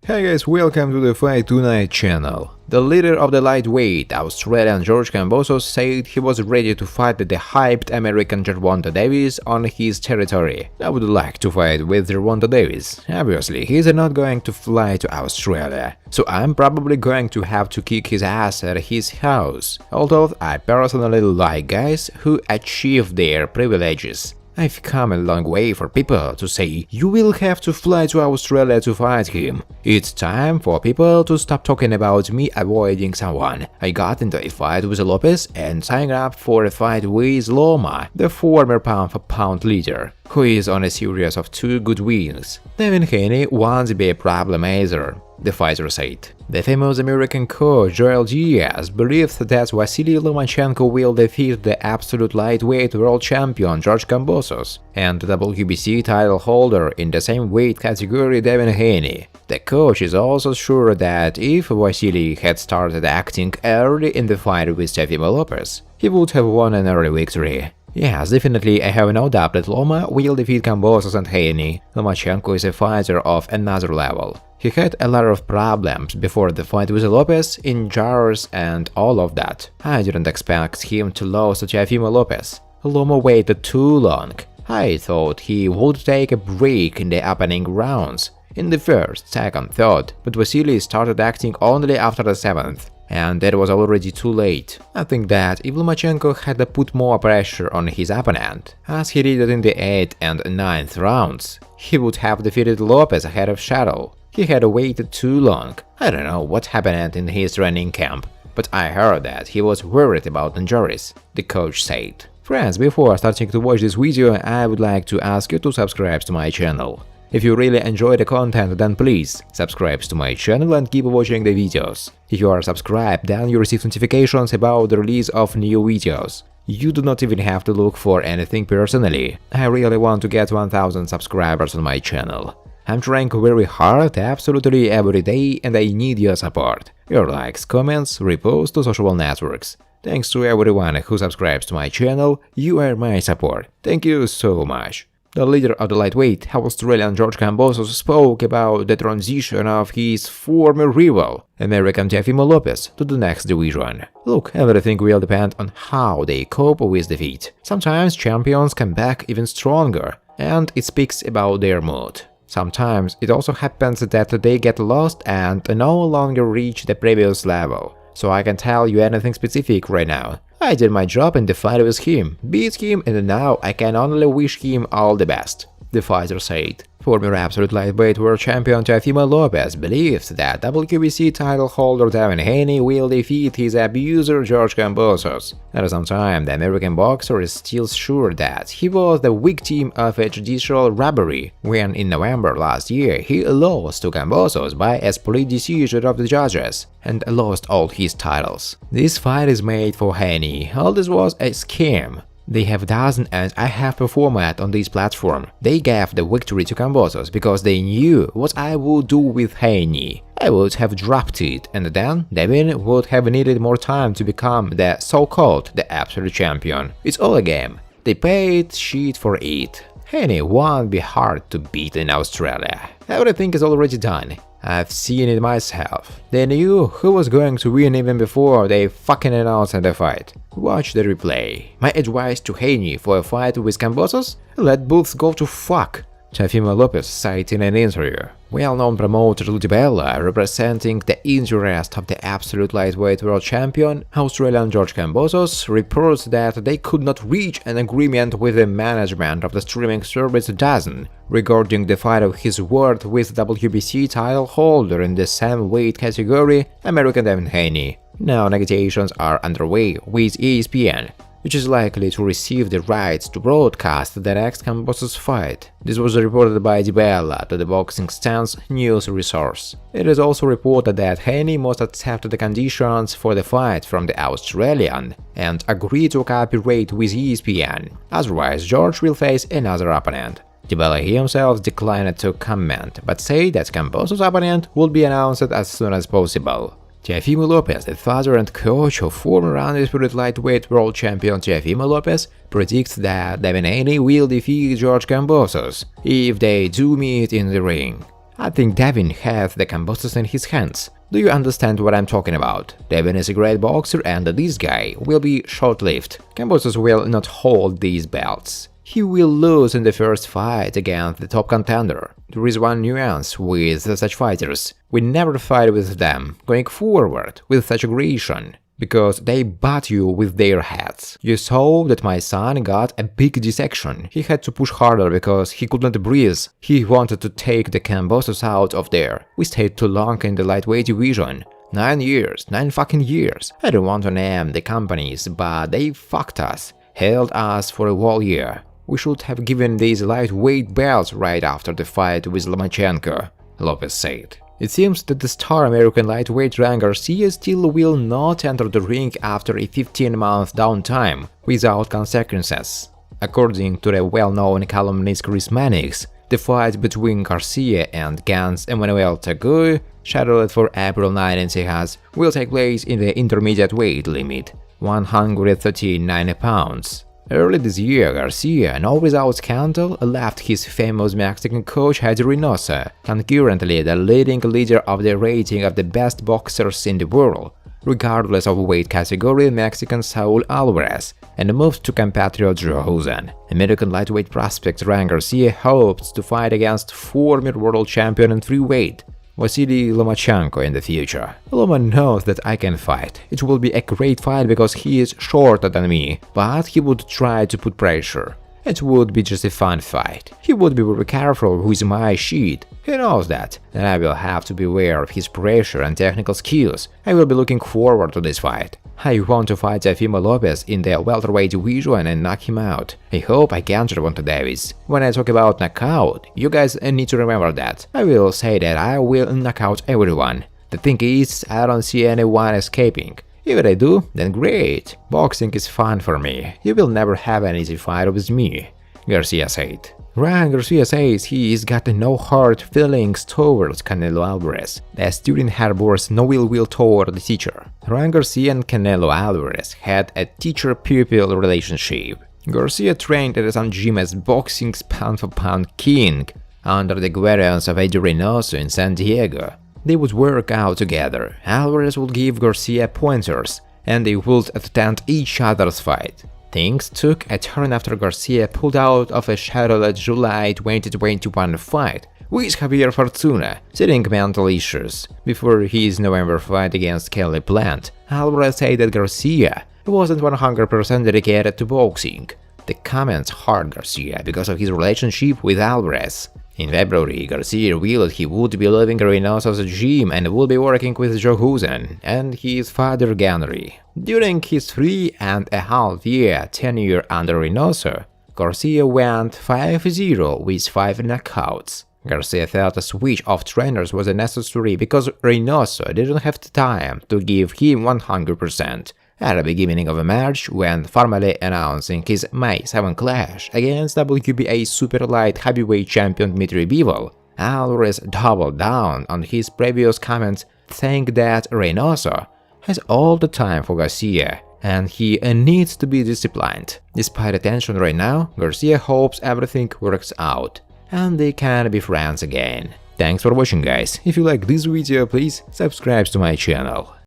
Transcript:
Hey guys, welcome to the Fight Tonight channel. The leader of the lightweight, Australian George Kambosos, said he was ready to fight the hyped American Gervonta Davis on his territory. I would like to fight with Gervonta Davis. Obviously, he's not going to fly to Australia, so I'm probably going to have to kick his ass at his house. Although I personally like guys who achieve their privileges. I've come a long way for people to say, you will have to fly to Australia to fight him. It's time for people to stop talking about me avoiding someone. I got into a fight with Lopez and signed up for a fight with Loma, the former pound-for-pound leader, who is on a series of 2 good wins. Devin Haney won't be a problem either, the fighter said. The famous American coach Joel Diaz believes that Vasily Lomachenko will defeat the absolute lightweight world champion George Kambosos and the WBC title holder in the same weight category Devin Haney. The coach is also sure that if Vasily had started acting early in the fight with Lopez, he would have won an early victory. Yes, definitely, I have no doubt that Loma will defeat Kambosos and Haney. Lomachenko is a fighter of another level. He had a lot of problems before the fight with Lopez, injuries and all of that. I didn't expect him to lose to Lopez. Loma waited too long. I thought he would take a break in the opening rounds, in the first, second, third, but Vasily started acting only after the 7th. And that was already too late. I think that if Lomachenko had put more pressure on his opponent, as he did in the 8th and 9th rounds, he would have defeated Lopez ahead of Shadow. He had waited too long. I don't know what happened in his training camp, but I heard that he was worried about injuries, the coach said. Friends, before starting to watch this video, I would like to ask you to subscribe to my channel. If you really enjoy the content, then please subscribe to my channel and keep watching the videos. If you are subscribed, then you receive notifications about the release of new videos. You do not even have to look for anything personally. I really want to get 1000 subscribers on my channel. I'm trying very hard absolutely every day and I need your support. Your likes, comments, reposts to social networks. Thanks to everyone who subscribes to my channel, you are my support. Thank you so much. The leader of the lightweight, Australian George Kambosos, spoke about the transition of his former rival, American Lopez, to the next division. Look, everything will depend on how they cope with defeat. Sometimes champions come back even stronger, and it speaks about their mood. Sometimes it also happens that they get lost and no longer reach the previous level. So I can't tell you anything specific right now. I did my job in the fight with him, beat him, and now I can only wish him all the best, the fighter said. Former absolute lightweight world champion Lopez believes that WBC title holder Devin Haney will defeat his abuser George Kambosos. At some time, the American boxer is still sure that he was the victim of a judicial robbery when in November last year he lost to Kambosos by a split decision of the judges and lost all his titles. This fight is made for Haney. All this was a scam. They have done and I have performed on this platform. They gave the victory to Kambosos because they knew what I would do with Haney. I would have dropped it, and then Devin would have needed more time to become the so-called the absolute champion. It's all a game. They paid shit for it. Haney won't be hard to beat in Australia. Everything is already done. I've seen it myself. They knew who was going to win even before they fucking announced the fight. Watch the replay. My advice to Haney for a fight with Kambosos? Let both go to fuck. Lopez said in an interview. Well-known promoter Bella, representing the interest of the absolute lightweight world champion, Australian George Kambosos, reports that they could not reach an agreement with the management of the streaming service DAZN regarding the fight of his word with WBC title holder in the same weight category, American Devin Haney. Now negotiations are underway with ESPN, which is likely to receive the rights to broadcast the next Kambosos fight. This was reported by Bella to the Boxing Stance news resource. It is also reported that Haney must accept the conditions for the fight from the Australian and agree to cooperate with ESPN, otherwise George will face another opponent. Bella himself declined to comment, but said that Kambosos' opponent will be announced as soon as possible. Lopez, the father and coach of former undisputed lightweight world champion Lopez, predicts that Devin Haney will defeat George Kambosos if they do meet in the ring. I think Devin has the Kambosos in his hands. Do you understand what I'm talking about? Devin is a great boxer and this guy will be short-lived. Kambosos will not hold these belts. He will lose in the first fight against the top contender. There is one nuance with such fighters: we never fight with them going forward with such aggression, because they butt you with their heads. You saw that my son got a big dissection. He had to push harder because he could not breathe. He wanted to take the Kambosos out of there. We stayed too long in the lightweight division. 9 years, 9 fucking years. I don't want to name the companies, but they fucked us, held us for a whole year. We should have given these lightweight belts right after the fight with Lomachenko, Lopez said. It seems that the star American lightweight Ryan Garcia still will not enter the ring after a 15-month downtime without consequences. According to the well-known columnist Chris Mannix, the fight between Garcia and Gans Emmanuel Tagu, scheduled for April 9 in Texas, will take place in the intermediate weight limit, 139 pounds. Early this year, Garcia, now without scandal, left his famous Mexican coach Eddie Reynoso, concurrently the leading leader of the rating of the best boxers in the world, regardless of weight category, Mexican Saul Alvarez, and moved to compatriot Joe Rogan. American lightweight prospect Ryan Garcia hopes to fight against former world champion in freeweight Vasily Lomachenko in the future. Loma knows that I can fight. It will be a great fight because he is shorter than me, but he would try to put pressure. It would be just a fun fight. He would be very careful with my sheet. He knows that, and I will have to be aware of his pressure and technical skills. I will be looking forward to this fight. I want to fight Teofimo Lopez in the welterweight division and knock him out. I hope I can Gervonta Davis. When I talk about knockout, you guys need to remember that. I will say that I will knock out everyone. The thing is, I don't see anyone escaping. If I do, then great. Boxing is fun for me. You will never have an easy fight with me, Garcia said. Ryan Garcia says he's got no hard feelings towards Canelo Alvarez. The student harbors no ill will toward the teacher. Ryan Garcia and Canelo Alvarez had a teacher-pupil relationship. Garcia trained at some gym as boxing's pound-for-pound king under the guidance of Eddie Reynoso in San Diego. They would work out together. Alvarez would give Garcia pointers, and they would attend each other's fight. Things took a turn after Garcia pulled out of a scheduled July 2021 fight with Javier Fortuna, citing mental issues. Before his November fight against Kelly Plant, Alvarez said that Garcia wasn't 100% dedicated to boxing. The comments hurt Garcia because of his relationship with Alvarez. In February, Garcia revealed he would be leaving Reynoso's gym and would be working with Joe Rogan and his father Ganry. During his 3.5-year tenure under Reynoso, Garcia went 5-0 with 5 knockouts. Garcia felt a switch of trainers was necessary because Reynoso didn't have the time to give him 100%. At the beginning of March, when formally announcing his May 7 clash against WBA super light heavyweight champion Dmitry Bivol, Alvarez doubled down on his previous comments, saying that Reynoso has all the time for Garcia and he needs to be disciplined. Despite the tension right now, Garcia hopes everything works out and they can be friends again. Thanks for watching, guys. If you like this video, please subscribe to my channel.